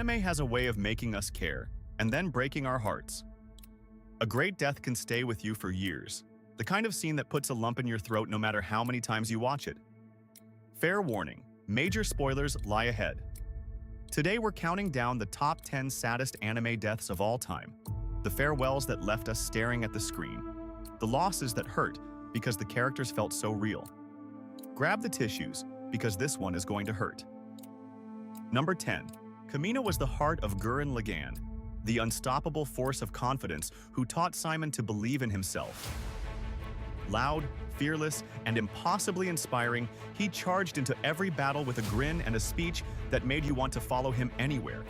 Anime has a way of making us care, and then breaking our hearts. A great death can stay with you for years, the kind of scene that puts a lump in your throat no matter how many times you watch it. Fair warning, major spoilers lie ahead. Today we're counting down the top 10 saddest anime deaths of all time, the farewells that left us staring at the screen, the losses that hurt because the characters felt so real. Grab the tissues, because this one is going to hurt. Number 10. Kamina was the heart of Gurren Lagann, the unstoppable force of confidence who taught Simon to believe in himself. Loud, fearless, and impossibly inspiring, he charged into every battle with a grin and a speech that made you want to follow him anywhere.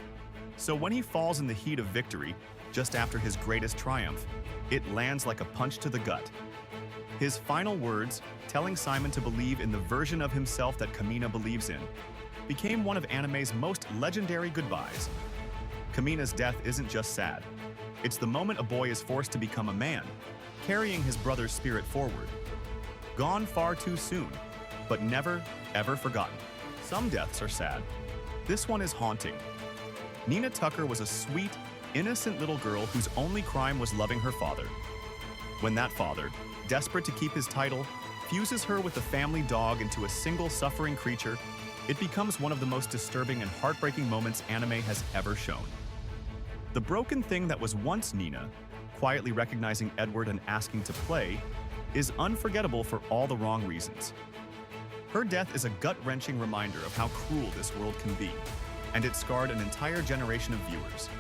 So when he falls in the heat of victory, just after his greatest triumph, it lands like a punch to the gut. His final words, telling Simon to believe in the version of himself that Kamina believes in, became one of anime's most legendary goodbyes. Kamina's death isn't just sad. It's the moment a boy is forced to become a man, carrying his brother's spirit forward. Gone far too soon, but never, ever forgotten. Some deaths are sad. This one is haunting. Nina Tucker was a sweet, innocent little girl whose only crime was loving her father. When that father, desperate to keep his title, fuses her with the family dog into a single suffering creature, it becomes one of the most disturbing and heartbreaking moments anime has ever shown. The broken thing that was once Nina, quietly recognizing Edward and asking to play, is unforgettable for all the wrong reasons. Her death is a gut-wrenching reminder of how cruel this world can be, and it scarred an entire generation of viewers.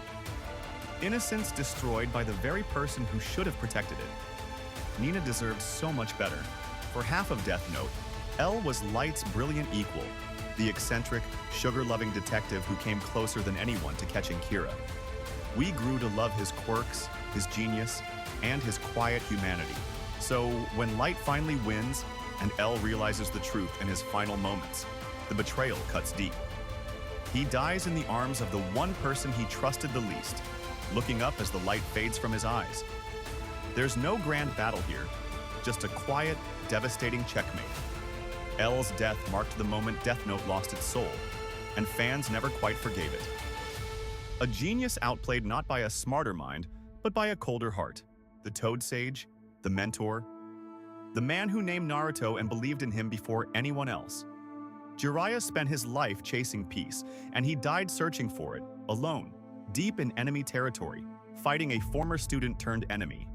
Innocence destroyed by the very person who should have protected it. Nina deserves so much better. For half of Death Note, L was Light's brilliant equal, the eccentric, sugar-loving detective who came closer than anyone to catching Kira. We grew to love his quirks, his genius, and his quiet humanity. So, when Light finally wins, and L realizes the truth in his final moments, the betrayal cuts deep. He dies in the arms of the one person he trusted the least, looking up as the light fades from his eyes. There's no grand battle here, just a quiet, devastating checkmate. L's death marked the moment Death Note lost its soul, and fans never quite forgave it. A genius outplayed not by a smarter mind, but by a colder heart. The Toad Sage, the mentor, the man who named Naruto and believed in him before anyone else. Jiraiya spent his life chasing peace, and he died searching for it, alone, deep in enemy territory, fighting a former student turned enemy.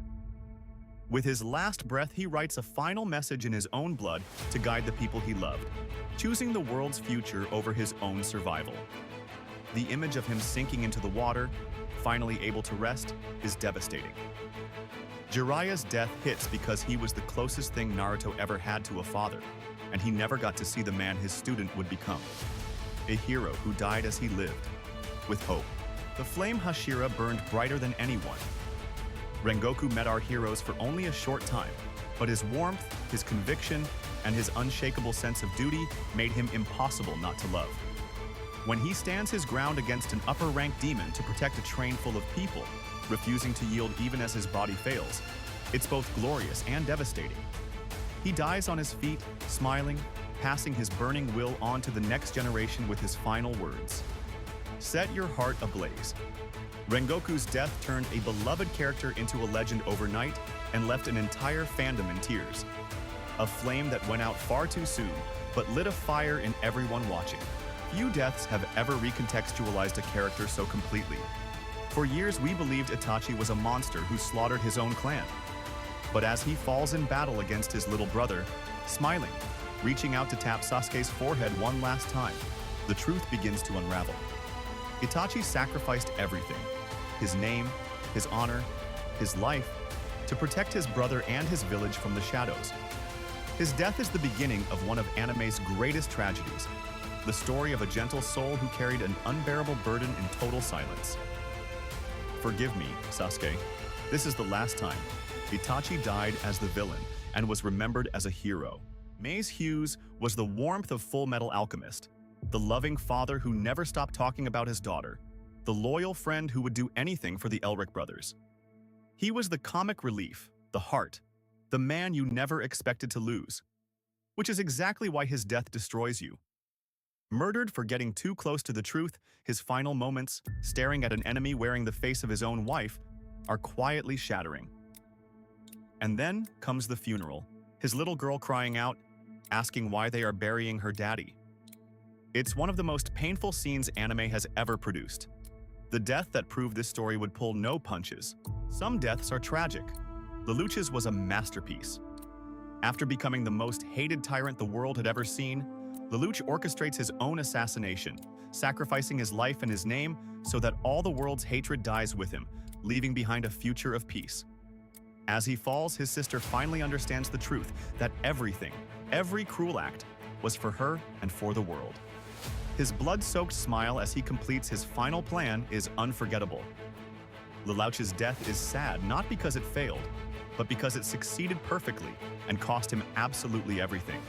With his last breath, he writes a final message in his own blood to guide the people he loved, choosing the world's future over his own survival. The image of him sinking into the water, finally able to rest, is devastating. Jiraiya's death hits because he was the closest thing Naruto ever had to a father, and he never got to see the man his student would become. A hero who died as he lived, with hope. The flame Hashira burned brighter than anyone. Rengoku met our heroes for only a short time, but his warmth, his conviction, and his unshakable sense of duty made him impossible not to love. When he stands his ground against an upper-ranked demon to protect a train full of people, refusing to yield even as his body fails, it's both glorious and devastating. He dies on his feet, smiling, passing his burning will on to the next generation with his final words. Set your heart ablaze. Rengoku's death turned a beloved character into a legend overnight and left an entire fandom in tears. A flame that went out far too soon, but lit a fire in everyone watching. Few deaths have ever recontextualized a character so completely. For years we believed Itachi was a monster who slaughtered his own clan. But as he falls in battle against his little brother, smiling, reaching out to tap Sasuke's forehead one last time, the truth begins to unravel. Itachi sacrificed everything, his name, his honor, his life, to protect his brother and his village from the shadows. His death is the beginning of one of anime's greatest tragedies, the story of a gentle soul who carried an unbearable burden in total silence. Forgive me, Sasuke. This is the last time. Itachi died as the villain and was remembered as a hero. Maes Hughes was the warmth of Fullmetal Alchemist, the loving father who never stopped talking about his daughter, the loyal friend who would do anything for the Elric brothers. He was the comic relief, the heart, the man you never expected to lose, which is exactly why his death destroys you. Murdered for getting too close to the truth, his final moments, staring at an enemy wearing the face of his own wife, are quietly shattering. And then comes the funeral, his little girl crying out, asking why they are burying her daddy. It's one of the most painful scenes anime has ever produced. The death that proved this story would pull no punches. Some deaths are tragic. Lelouch's was a masterpiece. After becoming the most hated tyrant the world had ever seen, Lelouch orchestrates his own assassination, sacrificing his life and his name so that all the world's hatred dies with him, leaving behind a future of peace. As he falls, his sister finally understands the truth that everything, every cruel act, was for her and for the world. His blood-soaked smile as he completes his final plan is unforgettable. Lelouch's death is sad not because it failed, but because it succeeded perfectly and cost him absolutely everything.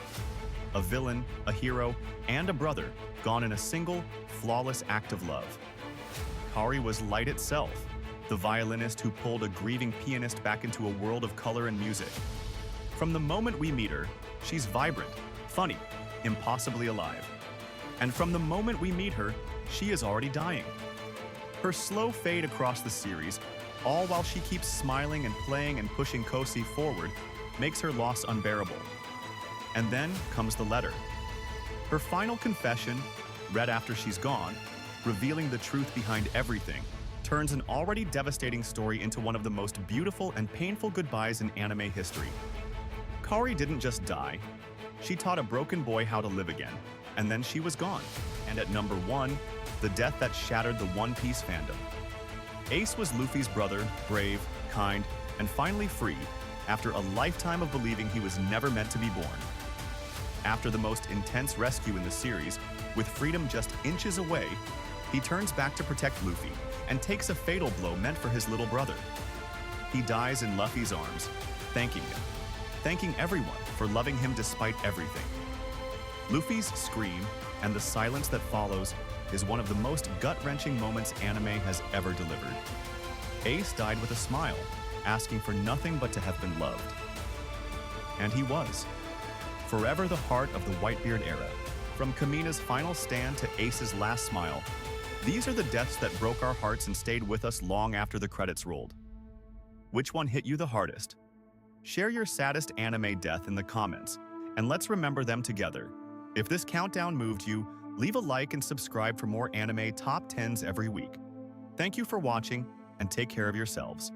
A villain, a hero, and a brother, gone in a single, flawless act of love. Kaori was light itself, the violinist who pulled a grieving pianist back into a world of color and music. From the moment we meet her, she's vibrant, funny, impossibly alive. And from the moment we meet her, she is already dying. Her slow fade across the series, all while she keeps smiling and playing and pushing Kosi forward, makes her loss unbearable. And then comes the letter. Her final confession, read after she's gone, revealing the truth behind everything, turns an already devastating story into one of the most beautiful and painful goodbyes in anime history. Kaori didn't just die. She taught a broken boy how to live again, and then she was gone. And at number 1, the death that shattered the One Piece fandom. Ace was Luffy's brother, brave, kind, and finally free, after a lifetime of believing he was never meant to be born. After the most intense rescue in the series, with freedom just inches away, he turns back to protect Luffy and takes a fatal blow meant for his little brother. He dies in Luffy's arms, thanking him, thanking everyone for loving him despite everything. Luffy's scream and the silence that follows is one of the most gut-wrenching moments anime has ever delivered. Ace died with a smile, asking for nothing but to have been loved. And he was. Forever the heart of the Whitebeard era. From Kamina's final stand to Ace's last smile, these are the deaths that broke our hearts and stayed with us long after the credits rolled. Which one hit you the hardest? Share your saddest anime death in the comments, and let's remember them together. If this countdown moved you, leave a like and subscribe for more anime top 10s every week. Thank you for watching, and take care of yourselves.